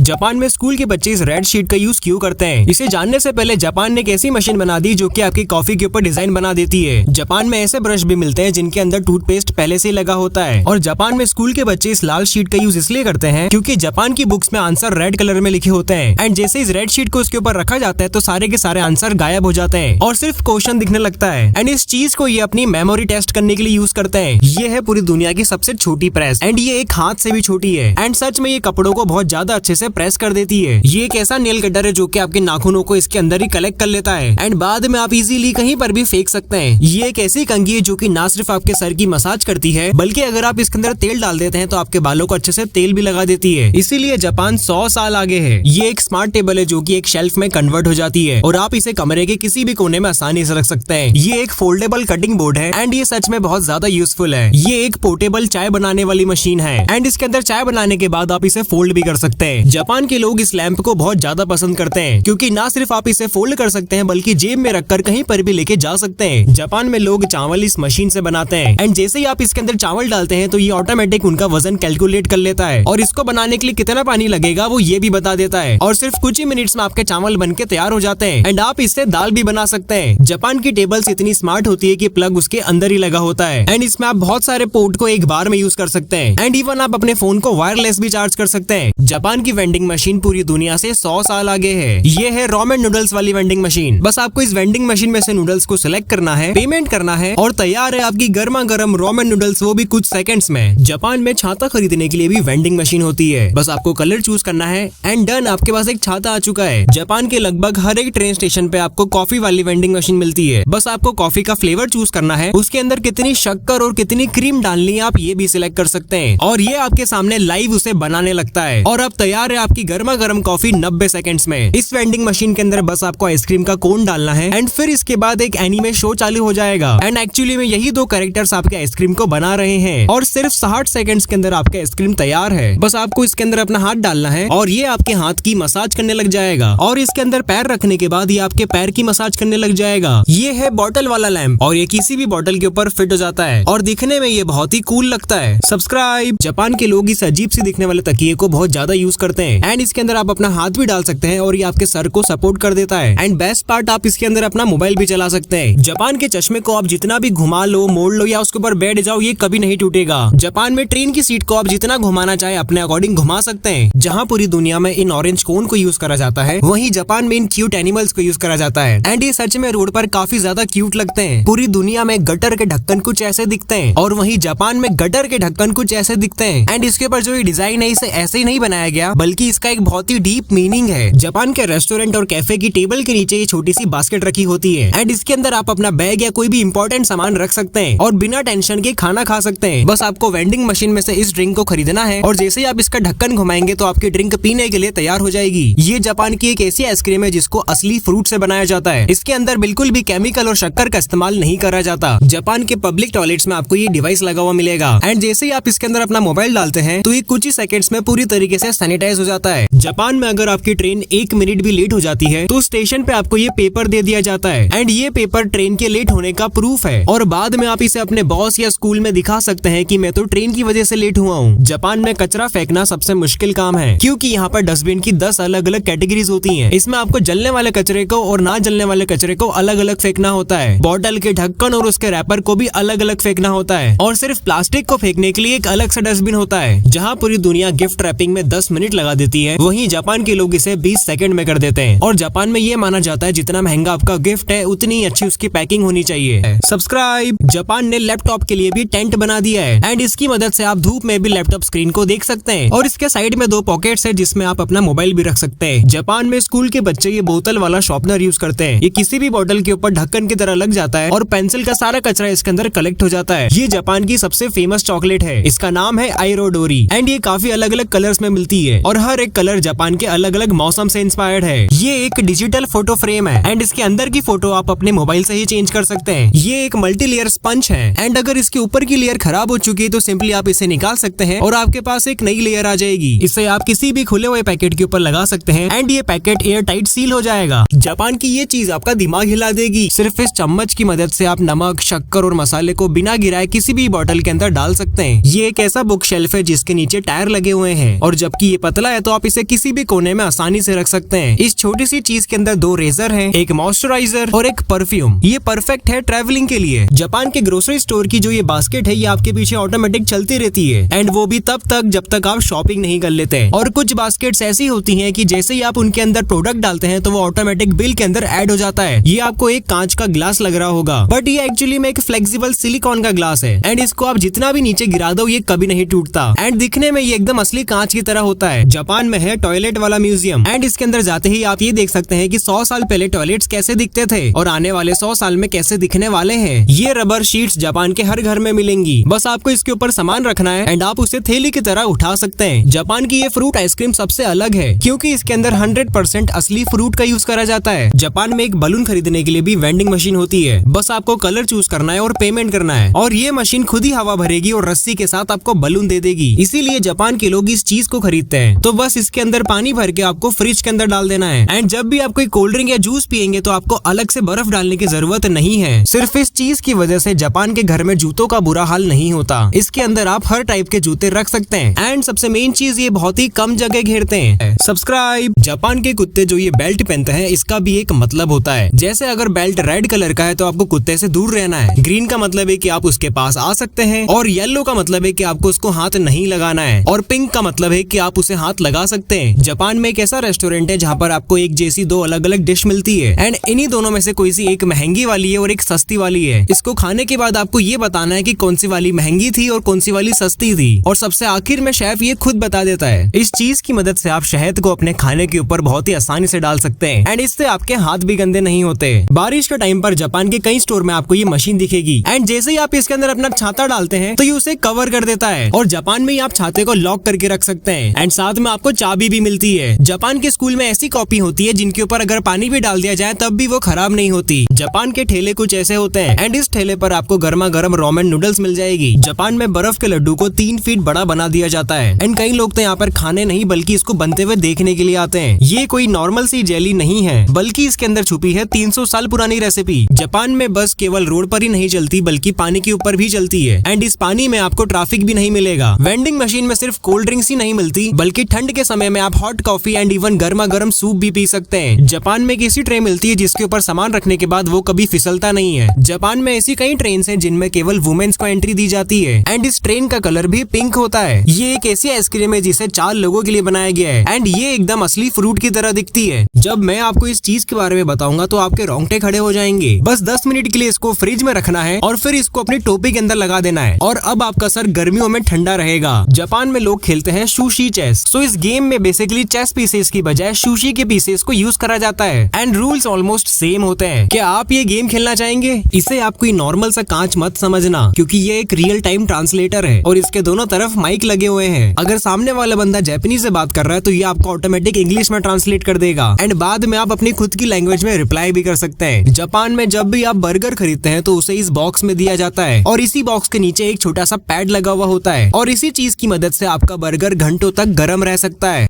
Japan में school के बच्चे इस रेड शीट का यूज क्यों करते हैं? इसे जानने से पहले जापान ने एक ऐसी मशीन बना दी जो कि आपकी कॉफी के ऊपर डिजाइन बना देती है। जापान में ऐसे ब्रश भी मिलते हैं जिनके अंदर टूथपेस्ट पहले से ही लगा होता है। और जापान में स्कूल के बच्चे इस लाल शीट का यूज इसलिए करते हैं क्योंकि जापान की बुक्स में आंसर रेड कलर में लिखे होते हैं एंड जैसे इस रेड शीट को उसके ऊपर रखा जाता है तो सारे के सारे आंसर गायब हो जाते हैं और सिर्फ क्वेश्चन दिखने लगता है। एंड इस चीज को ये अपनी मेमोरी टेस्ट करने के लिए यूज करते हैं। ये है पूरी दुनिया की सबसे छोटी प्रेस एंड ये एक हाथ से भी छोटी है एंड सच में ये कपड़ों को बहुत ज्यादा अच्छे से प्रेस कर देती है। ये एक ऐसा नेल कटर है जो कि आपके नाखूनों को इसके अंदर ही कलेक्ट कर लेता है एंड बाद में आप इजीली कहीं पर भी फेंक सकते हैं। ये एक ऐसी कंघी है जो कि ना सिर्फ आपके सर की मसाज करती है बल्कि अगर आप इसके अंदर तेल डाल देते हैं तो आपके बालों को अच्छे से तेल भी लगा देती है। इसीलिए जापान 100 साल आगे है। ये एक स्मार्ट टेबल है जो कि एक शेल्फ में कन्वर्ट हो जाती है और आप इसे कमरे के किसी भी कोने में आसानी से रख सकते हैं। ये एक फोल्डेबल कटिंग बोर्ड है एंड ये सच में बहुत ज्यादा यूजफुल है। ये एक पोर्टेबल चाय बनाने वाली मशीन है एंड इसके अंदर चाय बनाने के बाद आप इसे फोल्ड भी कर सकते हैं। जापान के लोग इस लैंप को बहुत ज्यादा पसंद करते हैं क्योंकि ना सिर्फ आप इसे फोल्ड कर सकते हैं बल्कि जेब में रखकर कहीं पर भी लेके जा सकते हैं। जापान में लोग चावल इस मशीन से बनाते हैं एंड जैसे ही आप इसके अंदर चावल डालते हैं तो ये ऑटोमेटिक उनका वजन कैलकुलेट कर लेता है और इसको बनाने के लिए कितना पानी लगेगा वो ये भी बता देता है और सिर्फ कुछ ही मिनट्स में आपके चावल बनके तैयार हो जाते हैं एंड आप इससे दाल भी बना सकते हैं। जापान की टेबल्स इतनी स्मार्ट होती है कि प्लग उसके अंदर ही लगा होता है एंड इसमें आप बहुत सारे पोर्ट को एक बार में यूज कर सकते हैं एंड इवन आप अपने फोन को वायरलेस भी चार्ज कर सकते हैं। जापान की वेंडिंग मशीन पूरी दुनिया से 100 साल आगे है। ये है रॉमेन नूडल्स वाली वेंडिंग मशीन। बस आपको इस वेंडिंग मशीन में से नूडल्स को सिलेक्ट करना है, पेमेंट करना है और तैयार है आपकी गर्मा गर्म रॉमेन नूडल्स, वो भी कुछ सेकंड्स में। जापान में छाता खरीदने के लिए भी वेंडिंग मशीन होती है। बस आपको कलर चूज करना है एंड डन, आपके पास एक छाता आ चुका है। जापान के लगभग हर एक ट्रेन स्टेशन पे आपको कॉफी वाली वेंडिंग मशीन मिलती है। बस आपको कॉफी का फ्लेवर चूज करना है, उसके अंदर कितनी शक्कर और कितनी क्रीम डालनी है आप ये भी सिलेक्ट कर सकते हैं और ये आपके सामने लाइव उसे बनाने लगता है और अब तैयार है आपकी गर्मा गर्म कॉफी 90 सेकंड्स में। इस वेंडिंग मशीन के अंदर बस आपको आइसक्रीम का कोन डालना है एंड फिर इसके बाद एक एनीमे शो चालू हो जाएगा एंड एक्चुअली में यही दो कैरेक्टर्स आपके आइसक्रीम को बना रहे हैं और सिर्फ 60 सेकंड्स के अंदर आपका आइसक्रीम तैयार है। बस आपको इसके अंदर अपना हाथ डालना है और ये आपके हाथ की मसाज करने लग जाएगा और इसके अंदर पैर रखने के बाद ये आपके पैर की मसाज करने लग जाएगा। ये है बॉटल वाला लैंप और ये किसी भी बॉटल के ऊपर फिट हो जाता है और दिखने में ये बहुत ही कूल लगता है। सब्सक्राइब। जापान के लोग इस अजीब सी दिखने वाले तकिए को बहुत ज्यादा यूज करते हैं एंड इसके अंदर आप अपना हाथ भी डाल सकते हैं और ये आपके सर को सपोर्ट कर देता है एंड बेस्ट पार्ट आप इसके अंदर अपना मोबाइल भी चला सकते हैं। जापान के चश्मे को आप जितना भी घुमा लो, मोड़ लो या उसके ऊपर बैठ जाओ, ये कभी नहीं टूटेगा। जापान में ट्रेन की सीट को आप जितना घुमाना चाहे अपने अकॉर्डिंग घुमा सकते हैं। जहाँ पूरी दुनिया में इन ऑरेंज कोन को यूज करा जाता है वहीं जापान में इन क्यूट एनिमल्स को यूज करा जाता है एंड ये सच में रोड पर काफी ज्यादा क्यूट लगते हैं। पूरी दुनिया में गटर के ढक्कन कुछ ऐसे दिखते हैं और वहीं जापान में गटर के ढक्कन कुछ ऐसे दिखते हैं एंड इसके ऊपर जो ये डिजाइन है इसे ऐसे ही नहीं बनाया गया बल्कि इसका एक बहुत ही डीप मीनिंग है। जापान के रेस्टोरेंट और कैफे की टेबल के नीचे ये छोटी सी बास्केट रखी होती है एंड इसके अंदर आप अपना बैग या कोई भी इंपॉर्टेंट सामान रख सकते हैं और बिना टेंशन के खाना खा सकते हैं। बस आपको वेंडिंग मशीन में से इस ड्रिंक को खरीदना है और जैसे ही आप इसका ढक्कन घुमाएंगे तो आपकी ड्रिंक पीने के लिए तैयार हो जाएगी। ये जापान की एक ऐसी आइसक्रीम है जिसको असली फ्रूट से बनाया जाता है। इसके अंदर बिल्कुल भी केमिकल और शक्कर का इस्तेमाल नहीं करा जाता। जापान के पब्लिक टॉयलेट्स में आपको ये डिवाइस लगा हुआ मिलेगा एंड जैसे ही आप इसके अंदर अपना मोबाइल डालते हैं तो ये कुछ ही सेकंड्स में पूरी तरीके से सैनिटाइज हो जाता है। जापान में अगर आपकी ट्रेन 1 मिनट भी लेट हो जाती है तो स्टेशन पे आपको ये पेपर दे दिया जाता है एंड ये पेपर ट्रेन के लेट होने का प्रूफ है और बाद में आप इसे अपने बॉस या स्कूल में दिखा सकते हैं कि मैं तो ट्रेन की वजह से लेट हुआ हूँ। जापान में कचरा फेंकना सबसे मुश्किल काम है क्योंकि यहाँ पर डस्टबिन की 10 अलग अलग कैटेगरीज होती हैं। इसमें आपको जलने वाले कचरे को और ना जलने वाले कचरे को अलग अलग फेंकना होता है। बॉटल के ढक्कन और उसके रैपर को भी अलग अलग फेंकना होता है और सिर्फ प्लास्टिक को फेंकने के लिए एक अलग सा डस्टबिन होता है। जहाँ पूरी दुनिया गिफ्ट रैपिंग में 10 मिनट लगा देती है वहीं जापान के लोग इसे 20 सेकंड में कर देते हैं और जापान में ये माना जाता है जितना महंगा आपका गिफ्ट है उतनी अच्छी उसकी पैकिंग होनी चाहिए। सब्सक्राइब। जापान ने लैपटॉप के लिए भी टेंट बना दिया है एंड इसकी मदद से आप धूप में भी लैपटॉप स्क्रीन को देख सकते हैं और इसके साइड में 2 पॉकेट्स है जिसमें आप अपना मोबाइल भी रख सकते हैं। जापान में स्कूल के बच्चे ये बोतल वाला शॉर्पनर यूज करते हैं। ये किसी भी बोतल के ऊपर ढक्कन की तरह लग जाता है और पेंसिल का सारा कचरा इसके अंदर कलेक्ट हो जाता है। ये जापान की सबसे फेमस चॉकलेट है। इसका नाम है आइरोडोरी एंड ये काफी अलग अलग कलर्स में मिलती है और हर एक कलर जापान के अलग अलग मौसम से इंस्पायर्ड है। ये एक डिजिटल फोटो फ्रेम है एंड इसके अंदर की फोटो आप अपने मोबाइल से ही चेंज कर सकते हैं। ये एक मल्टी लेयर स्पंज है एंड अगर इसके ऊपर की लेयर खराब हो चुकी है तो सिंपली आप इसे निकाल सकते हैं और आपके पास एक नई लेयर आ जाएगी। इसे आप किसी भी खुले हुए पैकेट के ऊपर लगा सकते हैं एंड ये पैकेट एयर टाइट सील हो जाएगा। जापान की ये चीज आपका दिमाग हिला देगी। सिर्फ इस चम्मच की मदद से आप नमक, शक्कर और मसाले को बिना गिराए किसी भी बोतल के अंदर डाल सकते हैं। ये एक ऐसा बुक शेल्फ है जिसके नीचे टायर लगे हुए हैं और जबकि ये पतला है तो आप इसे किसी भी कोने में आसानी से रख सकते हैं। इस छोटी सी चीज के अंदर 2 रेजर हैं, एक मॉइस्चराइजर और एक परफ्यूम। ये परफेक्ट है ट्रैवलिंग के लिए। जापान के ग्रोसरी स्टोर की जो ये बास्केट है ये आपके पीछे ऑटोमेटिक चलती रहती है, एंड वो भी तब तक जब तक आप शॉपिंग नहीं कर लेते। और कुछ बास्केट्स ऐसी होती हैं कि जैसे ही आप उनके अंदर प्रोडक्ट डालते हैं तो वो ऑटोमेटिक बिल के अंदर ऐड हो जाता है। ये आपको एक कांच का ग्लास लग रहा होगा, बट ये एक्चुअली में एक फ्लेक्सिबल सिलिकॉन का ग्लास है, एंड इसको आप जितना भी नीचे गिरा दो ये कभी नहीं टूटता, एंड दिखने में ये एकदम असली कांच की तरह होता है। जापान में है टॉयलेट वाला म्यूजियम, एंड इसके अंदर जाते ही आप ये देख सकते हैं कि 100 साल पहले टॉयलेट्स कैसे दिखते थे और आने वाले 100 साल में कैसे दिखने वाले हैं। ये रबर शीट्स जापान के हर घर में मिलेंगी, बस आपको इसके ऊपर सामान रखना है एंड आप उसे थैली की तरह उठा सकते हैं। जापान की ये फ्रूट आइसक्रीम सबसे अलग है क्योंकि इसके अंदर 100% असली फ्रूट का यूज करा जाता है। जापान में एक बलून खरीदने के लिए भी वेंडिंग मशीन होती है, बस आपको कलर चूज करना है और पेमेंट करना है, और ये मशीन खुद ही हवा भरेगी और रस्सी के साथ आपको बलून दे देगी। इसीलिए जापान के लोग इस चीज को खरीदते हैं। तो बस इसके अंदर पानी भर के आपको फ्रिज के अंदर डाल देना है, एंड जब भी आप कोई कोल्ड ड्रिंक या जूस पियेंगे तो आपको अलग से बर्फ डालने की जरूरत नहीं है। सिर्फ इस चीज की वजह से जापान के घर में जूतों का बुरा हाल नहीं होता। इसके अंदर आप हर टाइप के जूते रख सकते हैं, एंड सबसे मेन चीज ये बहुत ही कम जगह घेरते हैं। सब्सक्राइब। जापान के कुत्ते जो ये बेल्ट पहनते हैं इसका भी एक मतलब होता है। जैसे अगर बेल्ट रेड कलर का है तो आपको कुत्ते से दूर रहना है, ग्रीन का मतलब है कि आप उसके पास आ सकते हैं, और येलो का मतलब है कि आपको उसको हाथ नहीं लगाना है, और पिंक का मतलब है कि आप उसे हाथ लगा सकते हैं। जापान में एक ऐसा रेस्टोरेंट है जहाँ पर आपको एक जैसी 2 अलग अलग डिश मिलती है, एंड इन्हीं दोनों में से कोई सी एक महंगी वाली है और एक सस्ती वाली है। इसको खाने के बाद आपको ये बताना है कि कौन सी वाली महंगी थी और कौन सी वाली सस्ती थी, और सबसे आखिर में शेफ ये खुद बता देता है। इस चीज की मदद से आप शहद को अपने खाने के ऊपर बहुत ही आसानी से डाल सकते हैं, एंड इससे आपके हाथ भी गंदे नहीं होते। बारिश के टाइम पर जापान के कई स्टोर में आपको ये मशीन दिखेगी, एंड जैसे ही आप इसके अंदर अपना छाता डालते हैं तो ये उसे कवर कर देता है, और जापान में ही आप छाते को लॉक करके रख सकते हैं, एंड साथ में आपको चाबी भी मिलती है। जापान के स्कूल में ऐसी कॉपी होती है जिनके ऊपर अगर पानी भी डाल दिया जाए तब भी वो खराब नहीं होती। जापान के ठेले कुछ ऐसे होते हैं, एंड इस ठेले पर आपको गर्मा गर्म रोमेन नूडल्स मिल जाएगी। जापान में बर्फ के लड्डू को 3 फीट बड़ा बना दिया जाता है, एंड कई लोग तो यहाँ पर खाने नहीं बल्कि इसको बनते हुए देखने के लिए आते हैं। ये कोई नॉर्मल सी जेली नहीं है, बल्कि इसके अंदर छुपी है 300 साल पुरानी रेसिपी। जापान में बस केवल रोड पर ही नहीं चलती बल्कि पानी के ऊपर भी चलती है, एंड इस पानी में आपको ट्रैफिक भी नहीं मिलेगा। वेंडिंग मशीन में सिर्फ कोल्ड ड्रिंक्स ही नहीं मिलती बल्कि ठंड के समय में आप हॉट कॉफी एंड इवन गर्मा गर्म सूप भी पी सकते हैं। जापान में एक ऐसी ट्रे मिलती है जिसके ऊपर सामान रखने के बाद वो कभी फिसलता नहीं है। जापान में ऐसी कई ट्रेन हैं जिनमें केवल वुमेन्स को एंट्री दी जाती है, एंड इस ट्रेन का कलर भी पिंक होता है। ये एक ऐसी आइसक्रीम है जिसे 4 लोगों के लिए बनाया गया है, एंड ये एकदम असली फ्रूट की तरह दिखती है। जब मैं आपको इस चीज के बारे में बताऊंगा तो आपके रोंगटे खड़े हो जाएंगे। बस 10 मिनट के लिए इसको फ्रिज में रखना है और फिर इसको अपनी टोपी के अंदर लगा देना है, और अब आपका सर गर्मियों में ठंडा रहेगा। जापान में लोग खेलते हैं सुशी चेस। सो इस गेम में बेसिकली चेस पीसेस की बजाय सुशी के पीसेस को यूज करा जाता है, एंड रूल्स ऑलमोस्ट सेम होते हैं। क्या आप ये गेम खेलना चाहेंगे? इसे आप कोई नॉर्मल सा कांच मत समझना, क्योंकि ये एक रियल टाइम ट्रांसलेटर है और इसके दोनों तरफ माइक लगे हुए हैं। अगर सामने वाला बंदा जापानीज से बात कर रहा है तो ये आपको ऑटोमेटिक इंग्लिश में ट्रांसलेट कर देगा, एंड बाद में आप अपनी खुद की लैंग्वेज में रिप्लाई भी कर सकते हैं। जापान में जब भी आप बर्गर खरीदते हैं तो उसे इस बॉक्स में दिया जाता है, और इसी बॉक्स के नीचे एक छोटा सा पैड लगा हुआ होता है, और इसी चीज की मदद से आपका बर्गर घंटों तक गर्म रह सकता है।